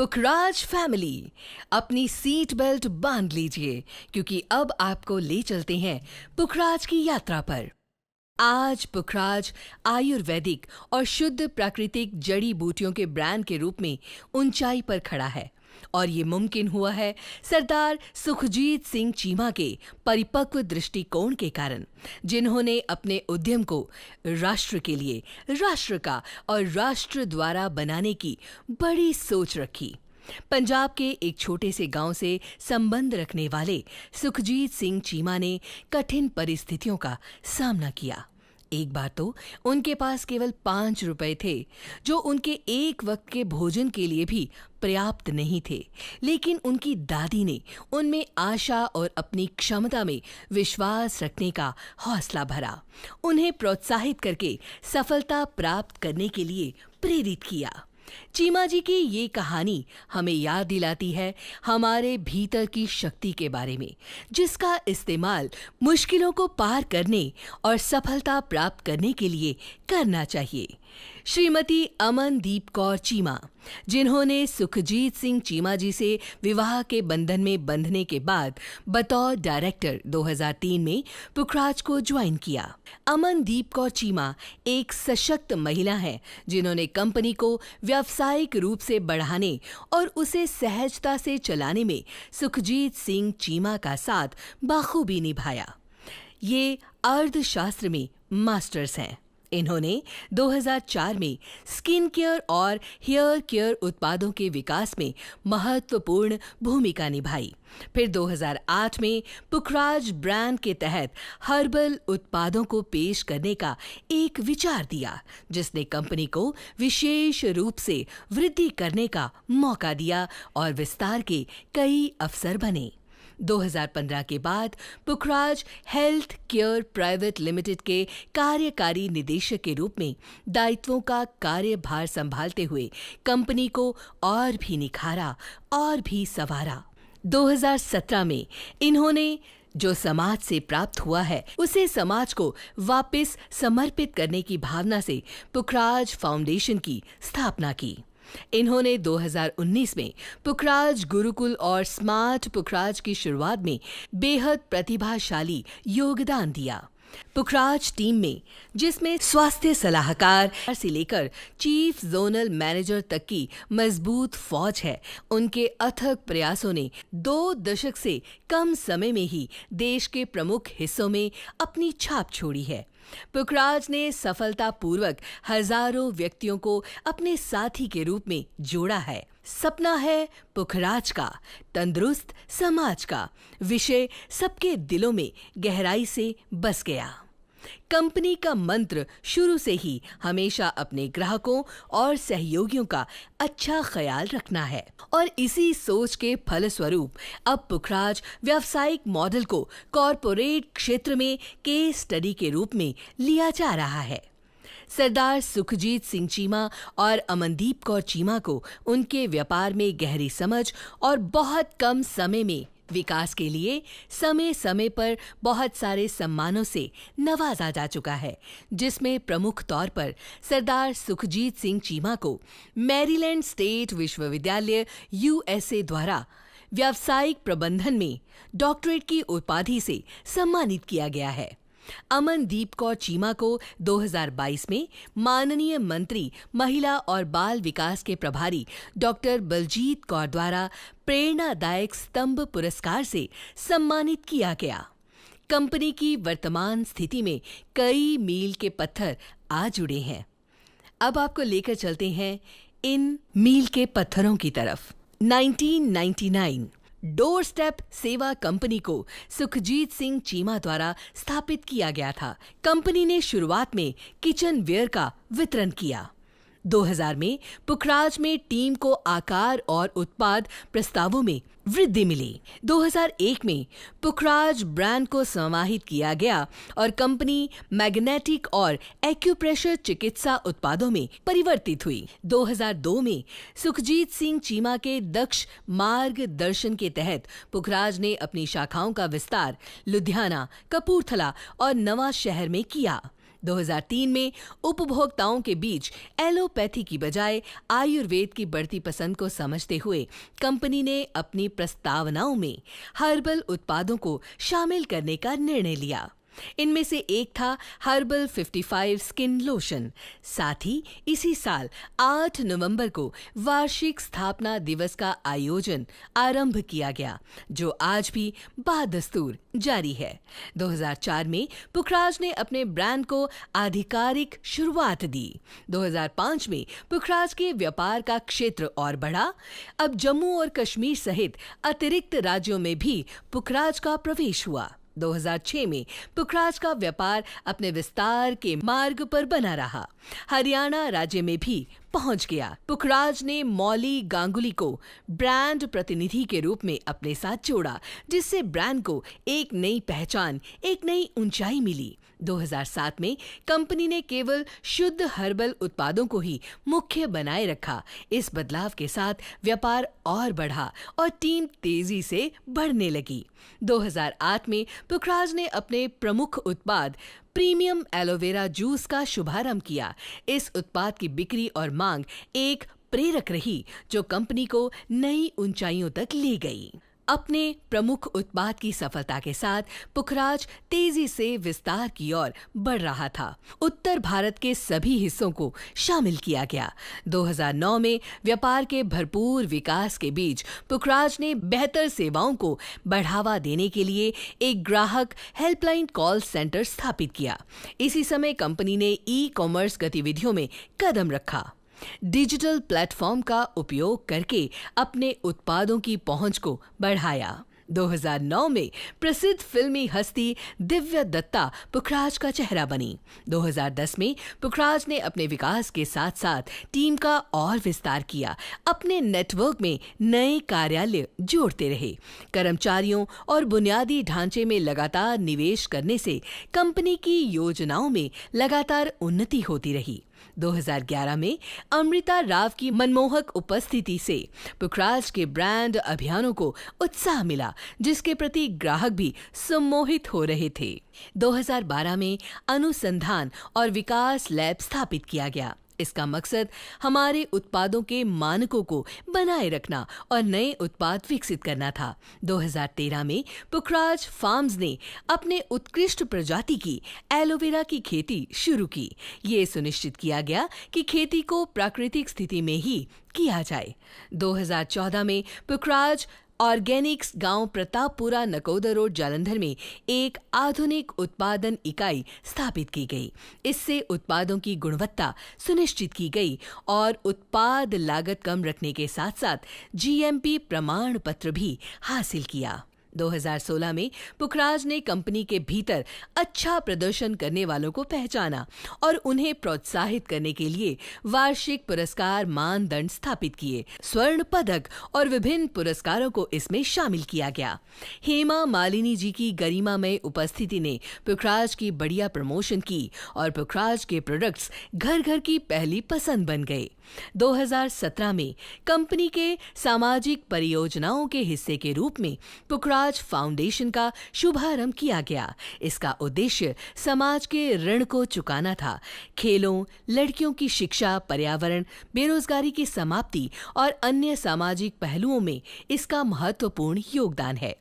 पुखराज family, अपनी seat belt बांध लीजिए क्योंकि अब आपको ले चलते हैं पुखराज की यात्रा पर। आज पुखराज आयुर्वेदिक और शुद्ध प्राकृतिक जड़ी बूटियों के ब्रांड के रूप में ऊंचाई पर खड़ा है और ये मुमकिन हुआ है सरदार सुखजीत सिंह चीमा के परिपक्व दृष्टिकोण के कारण, जिन्होंने अपने उद्यम को राष्ट्र के लिए, राष्ट्र का और राष्ट्र द्वारा बनाने की बड़ी सोच रखी। पंजाब के एक छोटे से गांव से संबंध रखने वाले सुखजीत सिंह चीमा ने कठिन परिस्थितियों का सामना किया। एक बार तो उनके पास केवल 5 रुपए थे, जो उनके एक वक्त के भोजन के लिए भी पर्याप्त नहीं थे, लेकिन उनकी दादी ने उनमें आशा और अपनी क्षमता में विश्वास रखने का हौसला भरा, उन्हें प्रोत्साहित करके सफलता प्राप्त करने के लिए प्रेरित किया। चीमा जी की ये कहानी हमें याद दिलाती है हमारे भीतर की शक्ति के बारे में, जिसका इस्तेमाल मुश्किलों को पार करने और सफलता प्राप्त करने के लिए करना चाहिए। श्रीमती अमनदीप कौर चीमा, जिन्होंने सुखजीत सिंह चीमा जी से विवाह के बंधन में बंधने के बाद बतौर डायरेक्टर 2003 में पुखराज को ज्वाइन किया। अमनदीप कौर चीमा एक सशक्त महिला हैं, जिन्होंने कंपनी को व्यावसायिक रूप से बढ़ाने और उसे सहजता से चलाने में सुखजीत सिंह चीमा का साथ बाखूबी निभाया। ये अर्थशास्त्र में मास्टर्स हैं। इन्होंने 2004 में स्किन केयर और हेयर केयर उत्पादों के विकास में महत्वपूर्ण भूमिका निभाई। फिर 2008 में पुखराज ब्रांड के तहत हर्बल उत्पादों को पेश करने का एक विचार दिया, जिसने कंपनी को विशेष रूप से वृद्धि करने का मौका दिया और विस्तार के कई अवसर बने। 2015 के बाद पुखराज हेल्थ केयर प्राइवेट लिमिटेड के कार्यकारी निदेशक के रूप में दायित्वों का कार्यभार संभालते हुए कंपनी को और भी निखारा और भी संवारा। 2017 में इन्होंने जो समाज से प्राप्त हुआ है उसे समाज को वापस समर्पित करने की भावना से पुखराज फाउंडेशन की स्थापना की। इन्होंने 2019 में पुखराज गुरुकुल और स्मार्ट पुखराज की शुरुआत में बेहद प्रतिभाशाली योगदान दिया। पुखराज टीम में, जिसमें स्वास्थ्य सलाहकार से लेकर चीफ जोनल मैनेजर तक की मजबूत फौज है, उनके अथक प्रयासों ने 2 दशक से कम समय में ही देश के प्रमुख हिस्सों में अपनी छाप छोड़ी है। पुखराज ने सफलतापूर्वक हजारों व्यक्तियों को अपने साथी के रूप में जोड़ा है। सपना है पुखराज का तंदुरुस्त समाज का विषय सबके दिलों में गहराई से बस गया। कंपनी का मंत्र शुरू से ही हमेशा अपने ग्राहकों और सहयोगियों का अच्छा ख्याल रखना है और इसी सोच के फलस्वरूप अब पुखराज व्यावसायिक मॉडल को कॉरपोरेट क्षेत्र में केस स्टडी के रूप में लिया जा रहा है। सरदार सुखजीत सिंह चीमा और अमनदीप कौर चीमा को उनके व्यापार में गहरी समझ और बहुत कम समय में विकास के लिए समय समय पर बहुत सारे सम्मानों से नवाजा जा चुका है, जिसमें प्रमुख तौर पर सरदार सुखजीत सिंह चीमा को मैरीलैंड स्टेट विश्वविद्यालय USA द्वारा व्यावसायिक प्रबंधन में डॉक्टरेट की उपाधि से सम्मानित किया गया है। अमनदीप कौर चीमा को 2022 में माननीय मंत्री महिला और बाल विकास के प्रभारी डॉक्टर बलजीत कौर द्वारा प्रेरणादायक स्तंभ पुरस्कार से सम्मानित किया गया। कंपनी की वर्तमान स्थिति में कई मील के पत्थर आ जुड़े हैं। अब आपको लेकर चलते हैं इन मील के पत्थरों की तरफ। 1999 डोर स्टेप सेवा कंपनी को सुखजीत सिंह चीमा द्वारा स्थापित किया गया था। कंपनी ने शुरुआत में किचन वेयर का वितरण किया। 2000 में पुखराज में टीम को आकार और उत्पाद प्रस्तावों में वृद्धि मिली। 2001 में पुखराज ब्रांड को समाहित किया गया और कंपनी मैग्नेटिक और एक्यूप्रेशर चिकित्सा उत्पादों में परिवर्तित हुई। 2002 में सुखजीत सिंह चीमा के दक्ष मार्गदर्शन के तहत पुखराज ने अपनी शाखाओं का विस्तार लुधियाना, कपूरथला और नवा शहर में किया। 2003 में उपभोक्ताओं के बीच एलोपैथी की बजाय आयुर्वेद की बढ़ती पसंद को समझते हुए कंपनी ने अपनी प्रस्तावनाओं में हर्बल उत्पादों को शामिल करने का निर्णय लिया। इनमें से एक था हर्बल 55 स्किन लोशन। साथ ही इसी साल 8 नवंबर को वार्षिक स्थापना दिवस का आयोजन आरंभ किया गया, जो आज भी बादस्तूर जारी है। 2004 में पुखराज ने अपने ब्रांड को आधिकारिक शुरुआत दी। 2005 में पुखराज के व्यापार का क्षेत्र और बढ़ा। अब जम्मू और कश्मीर सहित अतिरिक्त राज्यों में भी पुखराज का प्रवेश हुआ। 2006 में पुखराज का व्यापार अपने विस्तार के मार्ग पर बना रहा। हरियाणा राज्य में भी पहुंच गया। पुखराज ने मौली गांगुली को ब्रांड प्रतिनिधि के रूप में अपने साथ जोड़ा, जिससे ब्रांड को एक नई पहचान, एक नई ऊंचाई मिली। 2007 में कंपनी ने केवल शुद्ध हर्बल उत्पादों को ही मुख्य बनाए रखा। इस बदलाव के साथ व्यापार और बढ़ा और टीम तेजी से बढ़ने लगी। 2008 में पुखराज ने अपने प्रमुख उत्पाद प्रीमियम एलोवेरा जूस का शुभारंभ किया। इस उत्पाद की बिक्री और मांग एक प्रेरक रही, जो कंपनी को नई ऊंचाइयों तक ले गई। अपने प्रमुख उत्पाद की सफलता के साथ पुखराज तेजी से विस्तार की ओर बढ़ रहा था। उत्तर भारत के सभी हिस्सों को शामिल किया गया। 2009 में व्यापार के भरपूर विकास के बीच पुखराज ने बेहतर सेवाओं को बढ़ावा देने के लिए एक ग्राहक हेल्पलाइन कॉल सेंटर स्थापित किया। इसी समय कंपनी ने ई-कॉमर्स गतिविधियों में कदम रखा। डिजिटल प्लेटफॉर्म का उपयोग करके अपने उत्पादों की पहुंच को बढ़ाया। 2009 में प्रसिद्ध फिल्मी हस्ती दिव्या दत्ता पुखराज का चेहरा बनी। 2010 में पुखराज ने अपने विकास के साथ साथ टीम का और विस्तार किया। अपने नेटवर्क में नए कार्यालय जोड़ते रहे। कर्मचारियों और बुनियादी ढांचे में लगातार निवेश करने से कंपनी की योजनाओं में लगातार उन्नति होती रही। 2011 में अमृता राव की मनमोहक उपस्थिति से पुखराज के ब्रांड अभियानों को उत्साह मिला, जिसके प्रति ग्राहक भी सम्मोहित हो रहे थे। 2012 में अनुसंधान और विकास लैब स्थापित किया गया। इसका मकसद हमारे उत्पादों के मानकों को बनाए रखना और नए उत्पाद विकसित करना था। 2013 में पुखराज फार्म्स ने अपने उत्कृष्ट प्रजाति की एलोवेरा की खेती शुरू की। ये सुनिश्चित किया गया कि खेती को प्राकृतिक स्थिति में ही किया जाए। 2014 में पुखराज ऑर्गेनिक्स गांव प्रतापपुरा नकोदर रोड जालंधर में एक आधुनिक उत्पादन इकाई स्थापित की गई। इससे उत्पादों की गुणवत्ता सुनिश्चित की गई और उत्पाद लागत कम रखने के साथ साथ जीएमपी प्रमाण पत्र भी हासिल किया। 2016 में पुखराज ने कंपनी के भीतर अच्छा प्रदर्शन करने वालों को पहचाना और उन्हें प्रोत्साहित करने के लिए वार्षिक पुरस्कार मानदंड स्थापित किए। स्वर्ण पदक और विभिन्न पुरस्कारों को इसमें शामिल किया गया। हेमा मालिनी जी की गरिमामय उपस्थिति ने पुखराज की बढ़िया प्रमोशन की और पुखराज के प्रोडक्ट्स घर घर की पहली पसंद बन गए। 2017 में कंपनी के सामाजिक परियोजनाओं के हिस्से के रूप में पुखराज फाउंडेशन का शुभारंभ किया गया। इसका उद्देश्य समाज के ऋण को चुकाना था। खेलों, लड़कियों की शिक्षा, पर्यावरण, बेरोजगारी की समाप्ति और अन्य सामाजिक पहलुओं में इसका महत्वपूर्ण योगदान है।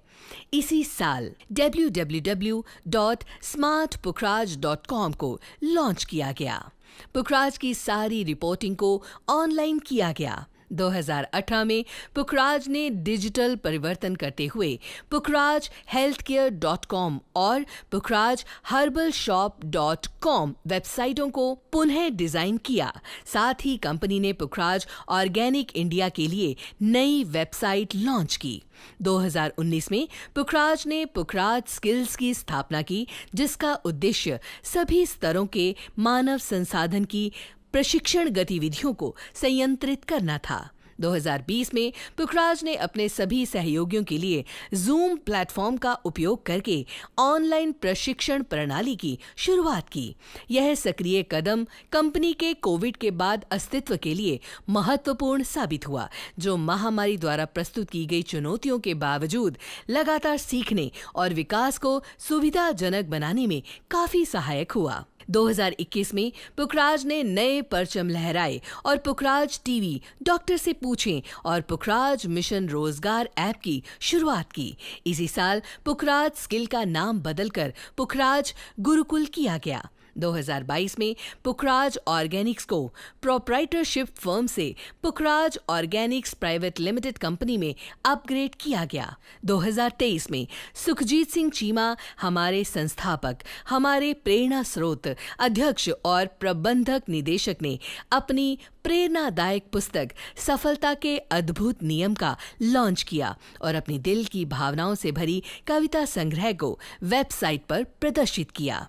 इसी साल www.smartpukhraj.com को लॉन्च किया गया। पुखराज की सारी रिपोर्टिंग को ऑनलाइन किया गया। 2018 में पुखराज ने डिजिटल परिवर्तन करते हुए pukhrajhealthcare.com और pukhrajherbalshop.com वेबसाइटों को पुनः डिजाइन किया। साथ ही कंपनी ने पुखराज ऑर्गेनिक इंडिया के लिए नई वेबसाइट लॉन्च की। 2019 में पुखराज ने पुखराज स्किल्स की स्थापना की, जिसका उद्देश्य सभी स्तरों के मानव संसाधन की प्रशिक्षण गतिविधियों को संयंत्रित करना था। 2020 में पुखराज ने अपने सभी सहयोगियों के लिए जूम प्लेटफॉर्म का उपयोग करके ऑनलाइन प्रशिक्षण प्रणाली की शुरुआत की। यह सक्रिय कदम कंपनी के कोविड के बाद अस्तित्व के लिए महत्वपूर्ण साबित हुआ, जो महामारी द्वारा प्रस्तुत की गई चुनौतियों के बावजूद लगातार सीखने और विकास को सुविधाजनक बनाने में काफी सहायक हुआ। 2021 में पुखराज ने नए परचम लहराए और पुखराज टीवी डॉक्टर से पूछें और पुखराज मिशन रोजगार ऐप की शुरुआत की। इसी साल पुखराज स्किल का नाम बदलकर पुखराज गुरुकुल किया गया। 2022 में पुखराज ऑर्गेनिक्स को प्रोप्राइटरशिप फर्म से पुखराज ऑर्गेनिक्स प्राइवेट लिमिटेड कंपनी में अपग्रेड किया गया। 2023 में सुखजीत सिंह चीमा हमारे संस्थापक, हमारे प्रेरणा स्रोत, अध्यक्ष और प्रबंधक निदेशक ने अपनी प्रेरणादायक पुस्तक सफलता के अद्भुत नियम का लॉन्च किया और अपनी दिल की भावनाओं से भरी कविता संग्रह को वेबसाइट पर प्रदर्शित किया।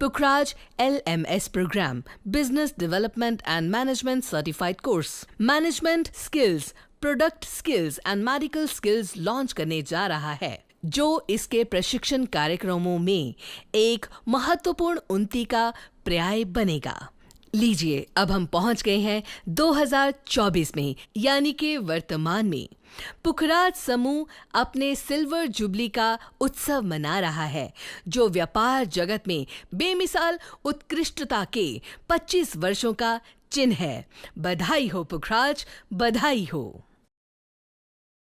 Pukhraj LMS program, business development and management certified course, management skills, product skills and medical skills launch करने जा रहा है, जो इसके प्रशिक्षण कार्यक्रमों में एक महत्वपूर्ण उन्नति का पर्याय बनेगा। लीजिए, अब हम पहुंच गए हैं 2024 में, यानी कि वर्तमान में। पुखराज समूह अपने सिल्वर जुबली का उत्सव मना रहा है, जो व्यापार जगत में बेमिसाल उत्कृष्टता के 25 वर्षों का चिन्ह है। बधाई हो पुखराज, बधाई हो।